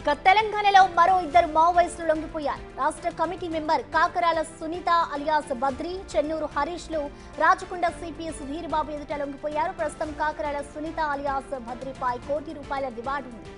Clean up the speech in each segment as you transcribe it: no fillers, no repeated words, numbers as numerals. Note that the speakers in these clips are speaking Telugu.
ఇక తెలంగాణలో మరో ఇద్దరు మావోయిస్టులు లొంగిపోయారు. రాష్ట్ర committee member Kakarala Sunitha alias Badri, Chennuru హరీష్లు రాచకొండ సిపి సుధీర్ బాబు ఎదుట లొంగిపోయారు. ప్రస్తుతం కాకరాల సునీత అలియాస్ బద్రిపై ₹1 కోటి రివార్డు ఉంది.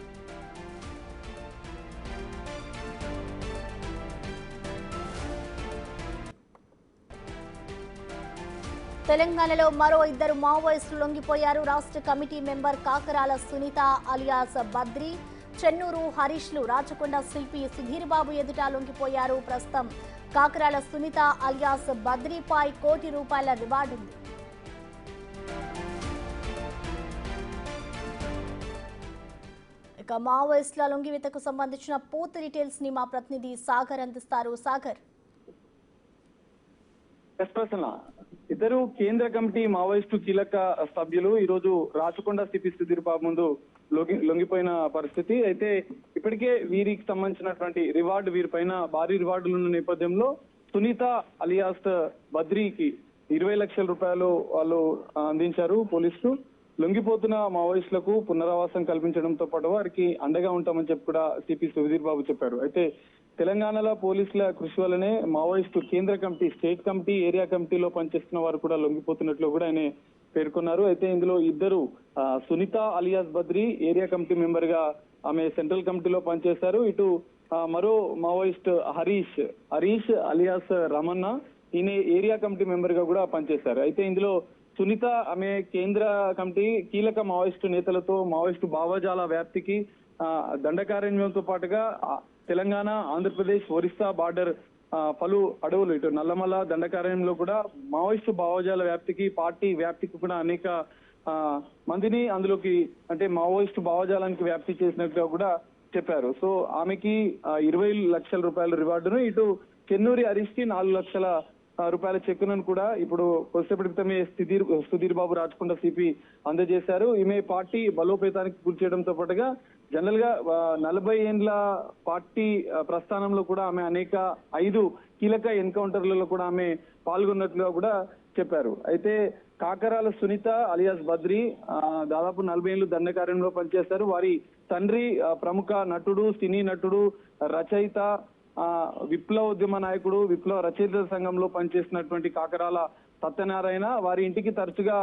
తెలంగాణలో మరో ఇద్దరు మావోయిస్టులు లొంగిపోయారు. రాష్ట్ర committee member Kakarala Sunitha alias Badri, Chennuru హరీష్లు రాచకొండ సిపి సుధీర్ బాబు ఎదుట లొంగిపోయారు. ప్రస్తుతం కాకరాల సునీత అలియాస్ బద్రిపై ₹1 కోటి రివార్డు ఉంది. ఇక మావోయిస్టుల లొంగివేతకు సంబంధించిన పూర్తి డీటెయిల్స్ ని మా ప్రతినిధి సాగర్ అందిస్తారు. సాగర్, ఇద్దరు కేంద్ర కమిటీ మావోయిస్టు కీలక సభ్యులు ఈ రోజు రాచకొండ సిపి సుధీర్ బాబు ముందు లొంగిపోయిన పరిస్థితి. అయితే ఇప్పటికే వీరికి సంబంధించినటువంటి రివార్డు, వీరిపైన భారీ రివార్డులు ఉన్న నేపథ్యంలో సునీత అలియాస్ బద్రికి ₹20 లక్షల వాళ్ళు అందించారు పోలీసులు. లొంగిపోతున్న మావోయిస్టులకు పునరావాసం కల్పించడంతో పాటు వారికి అండగా ఉంటామని చెప్పి కూడా సిపి సుధీర్ బాబు చెప్పారు. అయితే తెలంగాణలో పోలీసుల కృషి వల్లనే మావోయిస్టు కేంద్ర కమిటీ, స్టేట్ కమిటీ, ఏరియా కమిటీలో పనిచేస్తున్న వారు కూడా లొంగిపోతున్నట్లు కూడా ఆయన పేర్కొన్నారు. అయితే ఇందులో ఇద్దరు, Sunitha alias Badri area committee member గా ఆమె సెంట్రల్ కమిటీలో పనిచేశారు. ఇటు మరో మావోయిస్ట్ హరీష్ అలియాస్ రమణ, ఈయన ఏరియా కమిటీ మెంబర్ గా కూడా పనిచేశారు. అయితే ఇందులో సునీత ఆమె కేంద్ర కమిటీ కీలక మావోయిస్టు నేతలతో మావోయిస్టు భావజాల వ్యాప్తికి, దండకారణ్యంతో పాటుగా తెలంగాణ, ఆంధ్రప్రదేశ్, ఒరిస్సా బార్డర్ పలు అడవులు, ఇటు నల్లమల దండకారణ్యంలో కూడా మావోయిస్టు భావజాల వ్యాప్తికి, పార్టీ వ్యాప్తికి కూడా అనేక మందిని అందులోకి, అంటే మావోయిస్టు భావజాలానికి వ్యాప్తి చేసినట్టుగా కూడా చెప్పారు. సో ఆమెకి ₹20 లక్షల రివార్డును, ఇటు చెన్నూరి హరీష్ కి ₹4 లక్షల చెక్కులను కూడా ఇప్పుడు కొద్దిసేపటి క్రితమే సుధీర్ బాబు రాచకొండ సిపి అందజేశారు. ఈమె పార్టీ బలోపేతానికి గురి చేయడంతో పాటుగా జనరల్ గా 40 ఏండ్ల పార్టీ ప్రస్థానంలో కూడా ఆమె అనేక 5 కీలక ఎన్కౌంటర్లలో కూడా ఆమె పాల్గొన్నట్లుగా కూడా చెప్పారు. అయితే కాకరాల సునీత అలియాస్ బద్రి దాదాపు 40 ఏళ్లు దండకార్యంలో పనిచేస్తారు. వారి తండ్రి ప్రముఖ నటుడు, సినీ నటుడు, రచయిత, విప్లవోద్యమ నాయకుడు, విప్లవ రచయితల సంఘంలో పనిచేసినటువంటి కాకరాల సత్యనారాయణ. వారి ఇంటికి తరచుగా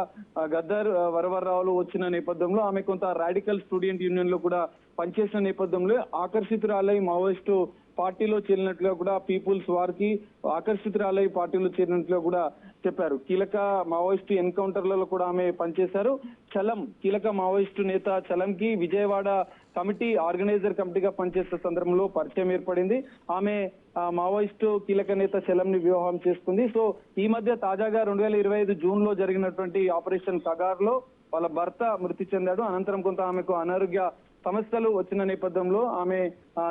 గద్దర్, వరవర్రావులు వచ్చిన నేపథ్యంలో ఆమె కొంత రాడికల్ స్టూడెంట్ యూనియన్ లో కూడా పనిచేసిన నేపథ్యంలో ఆకర్షితురాలై మావోయిస్టు పార్టీలో చేరినట్లుగా కూడా, పీపుల్స్ వారికి ఆకర్షితురాలై పార్టీలో చేరినట్లుగా కూడా చెప్పారు. కీలక మావోయిస్టు ఎన్కౌంటర్లలో కూడా ఆమె పనిచేశారు. చలం, కీలక మావోయిస్టు నేత చలంకి విజయవాడ కమిటీ, ఆర్గనైజర్ కమిటీగా పనిచేసే సందర్భంలో పరిచయం ఏర్పడింది. ఆమె మావోయిస్టు కీలక నేత చలం ని వివాహం చేసుకుంది. సో ఈ మధ్య తాజాగా 2025 జూన్ లో జరిగినటువంటి ఆపరేషన్ కగార్ లో వాళ్ళ భర్త మృతి చెందాడు. అనంతరం కొంత ఆమెకు అనారోగ్య సమస్యలు వచ్చిన నేపథ్యంలో ఆమె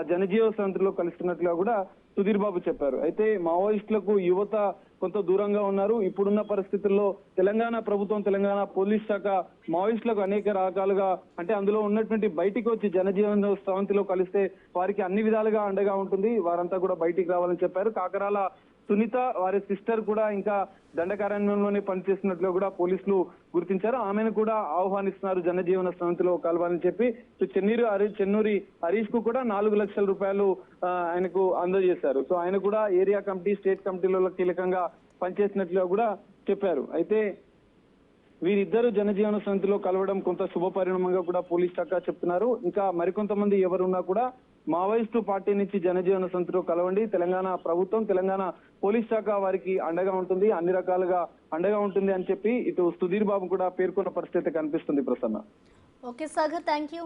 జనజీవ సమితిలో కలుస్తున్నట్లుగా కూడా సుధీర్ బాబు చెప్పారు. అయితే మావోయిస్టులకు యువత కొంత దూరంగా ఉన్నారు. ఇప్పుడున్న పరిస్థితుల్లో తెలంగాణ ప్రభుత్వం, తెలంగాణ పోలీస్ శాఖ మావోయిస్టులకు అనేక రకాలుగా, అంటే అందులో ఉన్నటువంటి బయటికి వచ్చి జనజీవన సమితిలో కలిస్తే వారికి అన్ని విధాలుగా అండగా ఉంటుంది, వారంతా కూడా బయటికి రావాలని చెప్పారు. కాకరాల సునీత వారి సిస్టర్ కూడా ఇంకా దండకారణ్యంలోనే పనిచేస్తున్నట్లు కూడా పోలీసులు గుర్తించారు. ఆమెను కూడా ఆహ్వానిస్తున్నారు జనజీవన సమితిలో కలవాలని చెప్పి. చెన్నూరి హరీష్ కు కూడా ₹4 లక్షల ఆయనకు అందజేశారు. సో ఆయన కూడా ఏరియా కమిటీ, స్టేట్ కమిటీలలో కీలకంగా పనిచేసినట్లుగా కూడా చెప్పారు. అయితే వీరిద్దరు జనజీవన సమితిలో కలవడం కొంత శుభ పరిణామంగా కూడా పోలీస్ శాఖ చెప్తున్నారు. ఇంకా మరికొంతమంది ఎవరున్నా కూడా మావోయిస్టు పార్టీ నుంచి జనజీవన సమితిలో కలవండి, తెలంగాణ ప్రభుత్వం, తెలంగాణ పోలీస్ శాఖ వారికి అండగా ఉంటుంది, అన్ని రకాలుగా అండగా ఉంటుంది అని చెప్పి ఇటు సుధీర్ బాబు కూడా పేర్కొన్న పరిస్థితి కనిపిస్తుంది. Prasanna. Okay Sagar, thank you.